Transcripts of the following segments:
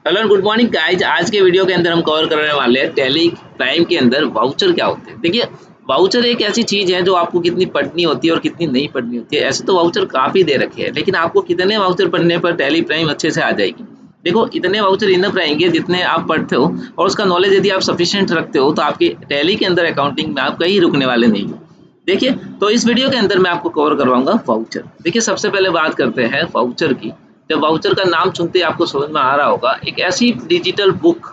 Hello and good morning guys. आज के video के अंदर हम कवर करने वाले हैं टैली प्राइम के अंदर वाउचर क्या होते हैं। देखिए, वाउचर एक ऐसी चीज है जो आपको कितनी पढ़नी होती है और कितनी नहीं पढ़नी होती है। ऐसे तो वाउचर काफी दे रखे हैं, लेकिन आपको कितने वाउचर पढ़ने पर टैली प्राइम अच्छे से आ जाएगी। देखो, इतने वाउचर इनफ रहेंगे जितने आप पढ़ते हो, और उसका नॉलेज यदि आप सफिशिएंट रखते हो तो आपकी टैली के अंदर अकाउंटिंग में आप कहीं रुकने वाले नहीं हो। देखिए, तो इस वीडियो के अंदर मैं आपको कवर करवाऊंगा वाउचर। देखिए, सबसे पहले बात करते हैं वाउचर की। जब वाउचर का नाम सुनते ही आपको समझ में आ रहा होगा, एक ऐसी डिजिटल बुक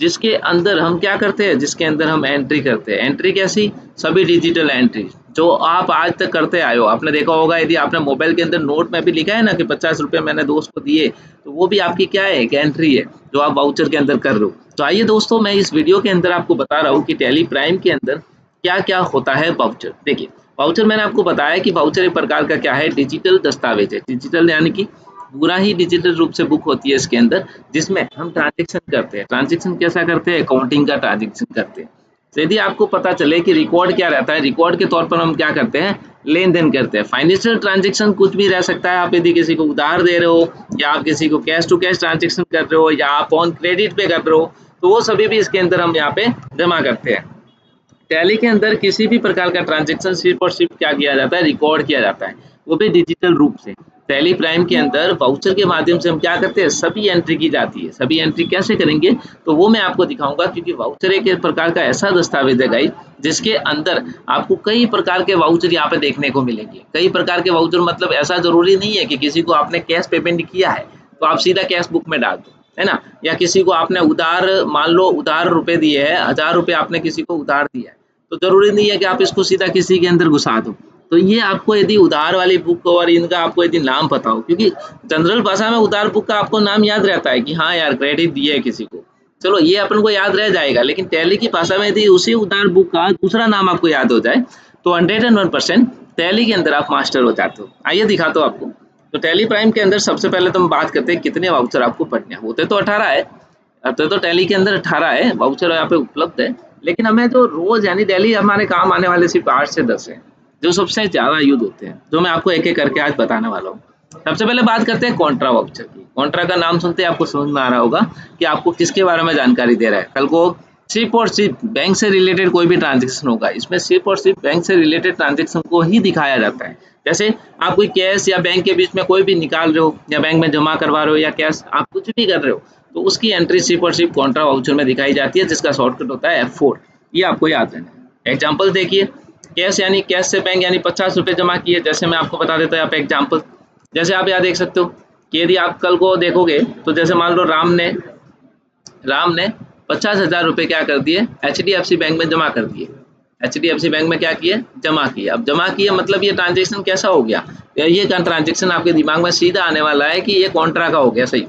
जिसके अंदर हम क्या करते हैं, जिसके अंदर हम एंट्री करते हैं। एंट्री कैसी? सभी डिजिटल एंट्री जो आप आज तक करते आए हो। आपने देखा होगा, यदि आपने मोबाइल के अंदर नोट में भी लिखा है ना कि 50 रुपए मैंने दोस्त को दिए, तो वो भी आपकी क्या है, एक एंट्री है जो आप वाउचर के अंदर कर रहे हो। तो आइए दोस्तों, मैं इस वीडियो के अंदर आपको बता रहा हूँ कि टैली प्राइम के अंदर क्या क्या होता है वाउचर। देखिए, वाउचर मैंने आपको बताया कि वाउचर एक प्रकार का क्या है, डिजिटल दस्तावेज है। डिजिटल यानी कि पूरा ही डिजिटल रूप से बुक होती है इसके अंदर, जिसमें हम ट्रांजेक्शन करते हैं। ट्रांजेक्शन कैसा करते हैं? अकाउंटिंग का ट्रांजेक्शन करते हैं। तो यदि आपको पता चले कि रिकॉर्ड क्या रहता है, रिकॉर्ड के तौर पर हम क्या करते हैं, लेन देन करते हैं। फाइनेंशियल ट्रांजेक्शन कुछ भी रह सकता है। आप यदि किसी को उधार दे रहे हो, या आप किसी को कैश टू कैश ट्रांजेक्शन कर रहे हो, या आप ऑन क्रेडिट पे कर रहे हो, तो वो सभी भी इसके अंदर हम यहाँ पे जमा करते हैं। टैली के अंदर किसी भी प्रकार का ट्रांजेक्शन सिर्फ और सिर्फ क्या किया जाता है, रिकॉर्ड किया जाता है, वो भी डिजिटल रूप से। टैली प्राइम के अंदर वाउचर के माध्यम से हम क्या करते हैं, सभी एंट्री की जाती है। सभी एंट्री कैसे करेंगे, तो वो मैं आपको दिखाऊंगा, क्योंकि वाउचर एक प्रकार का ऐसा दस्तावेज है गाइस, जिसके अंदर आपको कई प्रकार के वाउचर यहाँ पे देखने को मिलेंगे। कई प्रकार के वाउचर मतलब ऐसा जरूरी नहीं है कि किसी को आपने कैश पेमेंट किया है तो आप सीधा कैश बुक में डाल दो, है ना। या किसी को आपने उधार, मान लो उधार रुपए दिए हैं, 1000 रुपए आपने किसी को उधार दिया है, तो जरूरी नहीं है कि आप इसको सीधा किसी के अंदर घुसा दो। तो ये आपको यदि उधार वाली बुक और इनका आपको यदि नाम पता हो, क्योंकि जनरल भाषा में उधार बुक का आपको नाम याद रहता है कि हाँ यार, क्रेडिट दिए है किसी को, चलो ये अपन को याद रह जाएगा। लेकिन टैली की भाषा में यदि उसी उधार बुक का दूसरा नाम आपको याद हो जाए, तो 101% टैली के अंदर आप मास्टर हो जाते हो। आइए दिखाता हूँ आपको। तो टैली प्राइम के अंदर सबसे पहले तो हम बात करते हैं कितने वाउचर आपको पढ़ने हैं। होते तो 18 है, तो टैली के अंदर 18 है वाउचर यहाँ पे उपलब्ध है। लेकिन हमें जो रोज यानी डेली हमारे काम आने वाले सिर्फ 8 से 10 है, जो सबसे ज्यादा यूज होते हैं, जो मैं आपको एक एक करके आज बताने वाला हूँ। सबसे पहले बात करते हैं कॉन्ट्रा वाउचर की। कॉन्ट्रा का नाम सुनते ही आपको समझ में आ रहा होगा कि आपको किसके बारे में जानकारी दे रहा है। कल को सिर्फ और सिर्फ बैंक से रिलेटेड कोई भी ट्रांजेक्शन होगा, इसमें सिर्फ और सिर्फ बैंक से रिलेटेड ट्रांजेक्शन को ही दिखाया जाता है। जैसे आप कोई कैश या बैंक के बीच में कोई भी निकाल रहे हो, या बैंक में जमा करवा रहे हो, या कैश आप कुछ भी कर रहे हो, तो उसकी एंट्री सिर्फ और सिर्फ कॉन्ट्रा वाउचर में दिखाई जाती है, जिसका शॉर्टकट होता है F4। ये आपको याद रहना है। एग्जाम्पल देखिए, कैश यानी कैश से बैंक यानी 50 रुपए जमा किए। जैसे मैं आपको बता देता हूँ यहाँ पे एग्जाम्पल। जैसे आप यहाँ देख सकते हो कि यदि आप कल को देखोगे, तो जैसे मान लो राम ने 50,000 रुपए क्या कर दिए, HDFC बैंक में जमा कर दिए। HDFC बैंक में क्या किए, जमा किए। अब जमा किए मतलब ये ट्रांजेक्शन कैसा हो गया, ये ट्रांजेक्शन आपके दिमाग में सीधा आने वाला है कि ये कॉन्ट्रा का हो गया। सही,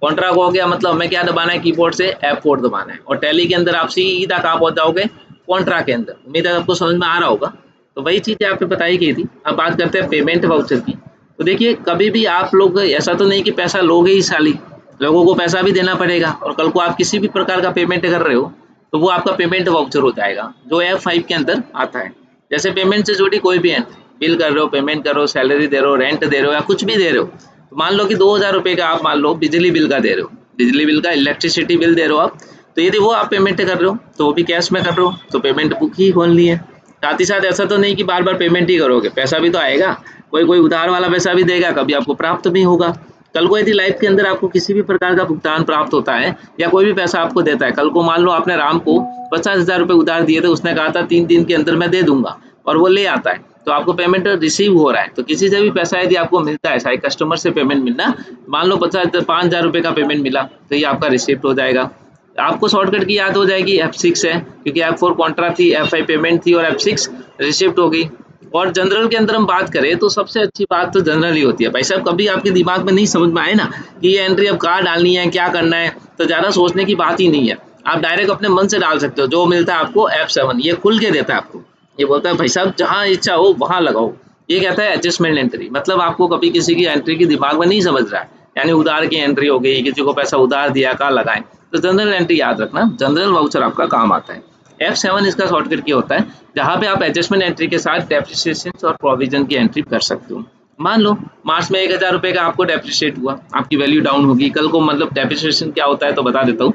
कॉन्ट्रा का हो गया मतलब हमें क्या दबाना है, कीबोर्ड से F4 दबाना है, और टैली के अंदर आप सीधा कहाँ पहुंच जाओगे, कॉन्ट्रा के अंदर। उम्मीद है आपको समझ में आ रहा होगा। तो वही चीज यहाँ पे बताई गई थी। अब बात करते हैं पेमेंट वाउचर की। तो देखिए, कभी भी आप लोग ऐसा तो नहीं कि पैसा लोगे ही साली, लोगों को पैसा भी देना पड़ेगा। और कल को आप किसी भी प्रकार का पेमेंट कर रहे हो, तो वो आपका पेमेंट वाउचर हो जाएगा, जो F5 के अंदर आता है। जैसे पेमेंट से जुड़ी कोई भी एंट्री, बिल कर रहे हो, पेमेंट कर रहे हो, सैलरी दे रहे हो, रेंट दे रहे हो, या कुछ भी दे रहे हो। तो मान लो कि 2000 रुपए का आप मान लो बिजली बिल का दे रहे हो, बिजली बिल का इलेक्ट्रिसिटी बिल दे रहे हो आप। तो यदि वो आप पेमेंट कर रहे हो, तो वो भी कैश में कर रहे हो, तो पेमेंट बुक ही खोल ली है। साथ ही साथ ऐसा तो नहीं कि बार बार पेमेंट ही करोगे, पैसा भी तो आएगा। कोई कोई उधार वाला पैसा भी देगा, कभी आपको प्राप्त भी होगा। कल को यदि लाइफ के अंदर आपको किसी भी प्रकार का भुगतान प्राप्त होता है, या कोई भी पैसा आपको देता है, कल को मान लो आपने राम को 50,000 रुपए उधार दिए थे, उसने कहा था 3 दिन के अंदर मैं दे दूंगा, और वो ले आता है, तो आपको पेमेंट रिसीव हो रहा है। तो किसी से भी पैसा यदि आपको मिलता है, चाहे कस्टमर से पेमेंट मिलना, मान लो 5,000 रुपए का पेमेंट मिला, तो ये आपका रिसिप्ट हो जाएगा। आपको शॉर्टकट की याद हो जाएगी, F6 है, क्योंकि F4 कॉन्ट्रा थी, F5 पेमेंट थी, और F6 रिसिप्ट होगी। और जनरल के अंदर हम बात करें, तो सबसे अच्छी बात तो जनरल ही होती है भाई साहब। कभी आपके दिमाग में नहीं समझ में आए ना कि ये एंट्री अब कहाँ डालनी है, क्या करना है, तो ज़्यादा सोचने की बात ही नहीं है। आप डायरेक्ट अपने मन से डाल सकते हो। जो मिलता है आपको F7, ये खुल के देता है आपको। ये बोलता है भाई साहब जहाँ इच्छा हो वहाँ लगाओ। ये कहता है एडजस्टमेंट एंट्री, मतलब आपको कभी किसी की एंट्री की दिमाग में नहीं समझ रहा है, यानी उधार की एंट्री हो गई, किसी को पैसा उधार दिया, कहाँ लगाएं, तो जनरल एंट्री याद रखना, जनरल वाउचर आपका काम आता है। F7 इसका शॉर्टकट की होता है, जहाँ पे आप एडजस्टमेंट एंट्री के साथ डेप्रिसिएशन और प्रोविजन की एंट्री कर सकते हो। मान लो मार्च में 1000 रुपये का आपको डेप्रिशिएट हुआ, आपकी वैल्यू डाउन होगी। कल को मतलब डेप्रिसिएशन क्या होता है तो बता देता हूँ।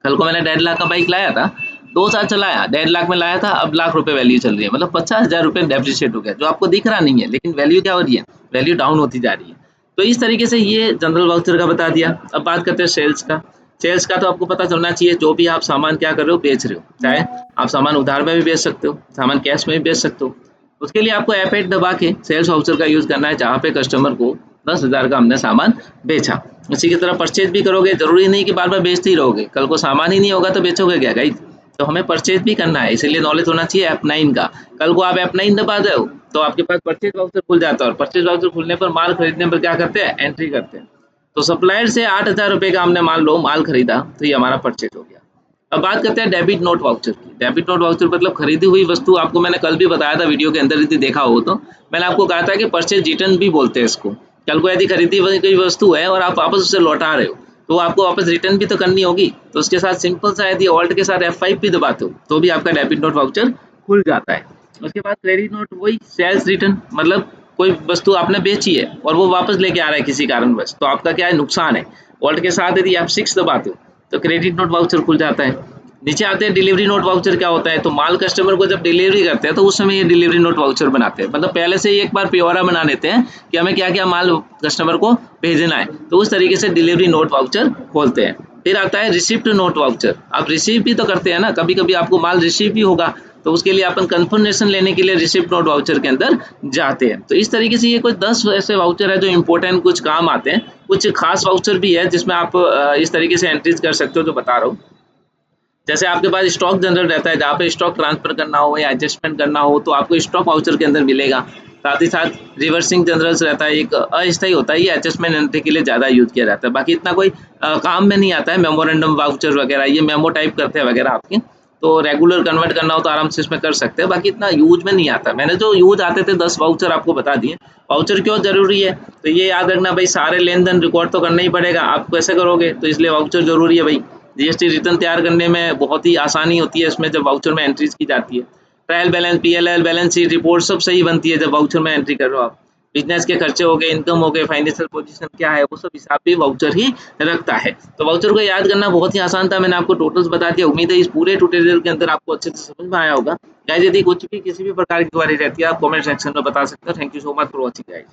कल को मैंने 1.5 लाख का बाइक लाया था, 2 साल चलाया, 1.5 लाख में लाया था, अब लाख रुपए वैल्यू चल रही है, मतलब 50,000 रुपये डेप्रिशिएट हो गया, जो आपको दिख रहा नहीं है, लेकिन वैल्यू क्या हो रही है, वैल्यू डाउन होती जा रही है। तो इस तरीके से ये जनरल वाउचर का बता दिया। अब बात करते हैं सेल्स का। सेल्स का तो आपको पता चलना चाहिए, जो भी आप सामान क्या कर रहे हो, बेच रहे हो, चाहे आप सामान उधार में भी बेच सकते हो, सामान कैश में भी बेच सकते हो। उसके लिए आपको F8 दबा के सेल्स वाउचर का यूज करना है, जहाँ पे कस्टमर को 10,000 का हमने सामान बेचा। इसी की तरह परचेज भी करोगे, जरूरी नहीं कि बार बार बेचते ही रहोगे, कल को सामान ही नहीं होगा तो बेचोगे क्या गाइस। तो हमें परचेज भी करना है, इसीलिए नॉलेज होना चाहिए F9 का। कल को आप F9 दबा दो तो आपके पास परचेज वाउचर खुल जाता है, और परचेज वाउचर खुलने पर माल खरीदने पर क्या करते हैं, एंट्री करते हैं। तो सप्लायर से 8,000 रुपये का हमने मान लो माल खरीदा, तो ये हमारा परचेज हो गया। अब बात करते हैं डेबिट नोट वाउचर की। डेबिट नोट वाउचर मतलब खरीदी हुई वस्तु, आपको मैंने कल भी बताया था वीडियो के अंदर, यदि देखा हो तो मैंने आपको कहा था कि परचेज रिटर्न भी बोलते हैं इसको। कल को यदि खरीदी हुई कोई वस्तु है और आप वापस उसे लौटा रहे हो, तो आपको वापस रिटर्न भी तो करनी होगी। तो उसके साथ सिंपल सा यदि ऑल्ट के साथ F5 भी दबाते हो तो भी आपका डेबिट नोट वाउचर खुल जाता है। उसके बाद क्रेडिट नोट, वही सेल्स रिटर्न, मतलब कोई वस्तु आपने बेची है और वो वापस लेके आ रहा है किसी कारणवश, तो आपका क्या है, नुकसान है। ऑल्ट के साथ यदि F6 दबाते हो तो क्रेडिट नोट वाउचर खुल जाता है। नीचे आते हैं डिलीवरी नोट वाउचर क्या होता है, तो माल कस्टमर को जब डिलीवरी करते हैं तो उस समय ये डिलीवरी नोट वाउचर बनाते हैं, मतलब पहले से ही एक बार प्योरा बना लेते हैं कि हमें क्या क्या माल कस्टमर को भेजना है, तो उस तरीके से डिलीवरी नोट वाउचर खोलते हैं। फिर आता है रिसिप्ट नोट वाउचर। आप रिसीव भी तो करते हैं ना, कभी कभी आपको माल रिसीव भी होगा, तो उसके लिए अपन कंफर्मेशन लेने के लिए रिसिप्ट नोट वाउचर के अंदर जाते हैं। तो इस तरीके से ये कुछ 10 ऐसे वाउचर है जो इंपॉर्टेंट कुछ काम आते हैं। कुछ खास वाउचर भी है जिसमें आप इस तरीके से एंट्रीज कर सकते हो जो बता रहा हूँ। जैसे आपके पास स्टॉक जनरल रहता है, जहाँ पे स्टॉक ट्रांसफर करना हो या एडजस्टमेंट करना हो तो आपको स्टॉक वाउचर के अंदर मिलेगा। साथ ही साथ रिवर्सिंग जनरल्स रहता है, एक अस्थायी होता है, ये एडजस्टमेंट एंट्री के लिए ज़्यादा यूज किया जाता है, बाकी इतना कोई काम में नहीं आता है। मेमोरेंडम वाउचर वगैरह ये मेमो टाइप करते हैं वगैरह आपके, तो रेगुलर कन्वर्ट करना हो तो आराम से इसमें कर सकते हैं, बाकी इतना यूज में नहीं आता। मैंने जो यूज आते थे 10 वाउचर आपको बता दिए। वाउचर क्यों जरूरी है, तो ये याद रखना भाई, सारे लेन देन रिकॉर्ड तो करना ही पड़ेगा, आप कैसे करोगे, तो इसलिए वाउचर जरूरी है भाई। जीएसटी रिटर्न तैयार करने में बहुत ही आसानी होती है इसमें जब वाउचर में एंट्रीज की जाती है। Trial balance, PLL, balance sheet report सब सही बनती है जब वाउचर में एंट्री कर रहे हो आप। बिजनेस के खर्चे हो गए, इनकम हो गए, फाइनेंशियल पोजीशन क्या है, वो सब हिसाब भी वाउचर ही रखता है। तो वाउचर को याद करना बहुत ही आसान था, मैंने आपको टोटल्स बता दिया। उम्मीद है इस पूरे ट्यूटोरियल के अंदर आपको अच्छे से समझ में आया होगा। गाइस यदि कुछ भी किसी भी प्रकार की क्वेरी रहती है आप कमेंट सेक्शन में बता सकते हो। Thank you so much for watching guys.